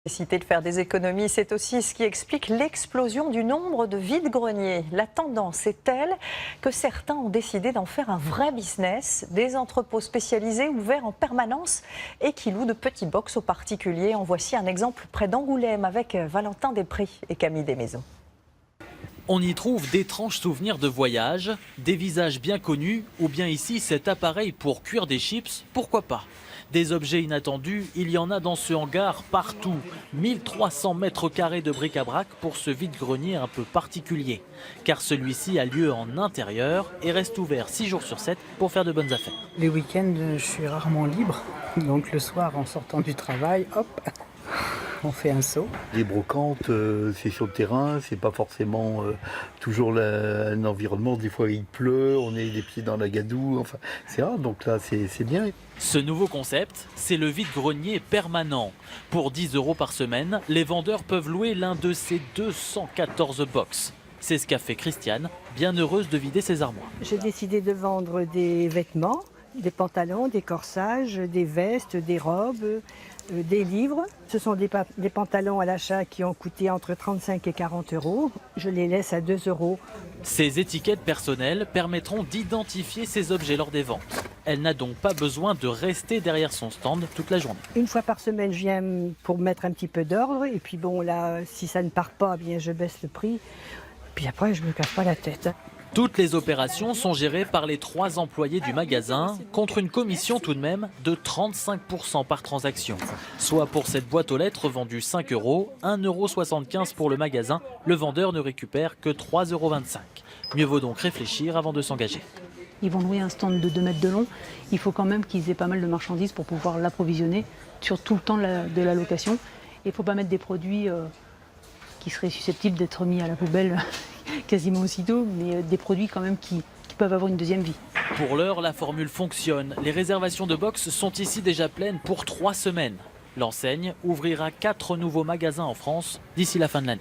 Nécessité de faire des économies, c'est aussi ce qui explique l'explosion du nombre de vide-greniers. La tendance est telle que certains ont décidé d'en faire un vrai business, des entrepôts spécialisés ouverts en permanence et qui louent de petits box aux particuliers. En voici un exemple près d'Angoulême avec Valentin Després et Camille Desmaisons. On y trouve d'étranges souvenirs de voyage, des visages bien connus ou bien ici cet appareil pour cuire des chips, pourquoi pas. Des objets inattendus, il y en a dans ce hangar partout. 1300 mètres carrés de bric-à-brac pour ce vide-grenier un peu particulier. Car celui-ci a lieu en intérieur et reste ouvert 6 jours sur 7 pour faire de bonnes affaires. Les week-ends, je suis rarement libre. Donc le soir, en sortant du travail, hop, on fait un saut. Les brocantes, c'est sur le terrain, c'est pas forcément toujours un environnement. Des fois il pleut, on est les pieds dans la gadoue, enfin c'est rare, donc là c'est bien. Ce nouveau concept, c'est le vide-grenier permanent. Pour 10 € par semaine, les vendeurs peuvent louer l'un de ces 214 box. C'est ce qu'a fait Christiane, bien heureuse de vider ses armoires. J'ai décidé de vendre des vêtements, des pantalons, des corsages, des vestes, des robes, des livres. Ce sont des pantalons à l'achat qui ont coûté entre 35 et 40 €. Je les laisse à 2 €. Ces étiquettes personnelles permettront d'identifier ces objets lors des ventes. Elle n'a donc pas besoin de rester derrière son stand toute la journée. Une fois par semaine, je viens pour mettre un petit peu d'ordre. Et puis bon, là, si ça ne part pas, bien je baisse le prix. Puis après, je ne me casse pas la tête. Toutes les opérations sont gérées par les 3 employés du magasin, contre une commission tout de même de 35% par transaction. Soit pour cette boîte aux lettres vendue 5 €, 1,75 € pour le magasin, le vendeur ne récupère que 3,25 €. Mieux vaut donc réfléchir avant de s'engager. Ils vont louer un stand de 2 mètres de long. Il faut quand même qu'ils aient pas mal de marchandises pour pouvoir l'approvisionner sur tout le temps de la location. Et il ne faut pas mettre des produits qui seraient susceptibles d'être mis à la poubelle quasiment aussitôt, mais des produits quand même qui peuvent avoir une deuxième vie. Pour l'heure, la formule fonctionne. Les réservations de box sont ici déjà pleines pour 3 semaines. L'enseigne ouvrira 4 nouveaux magasins en France d'ici la fin de l'année.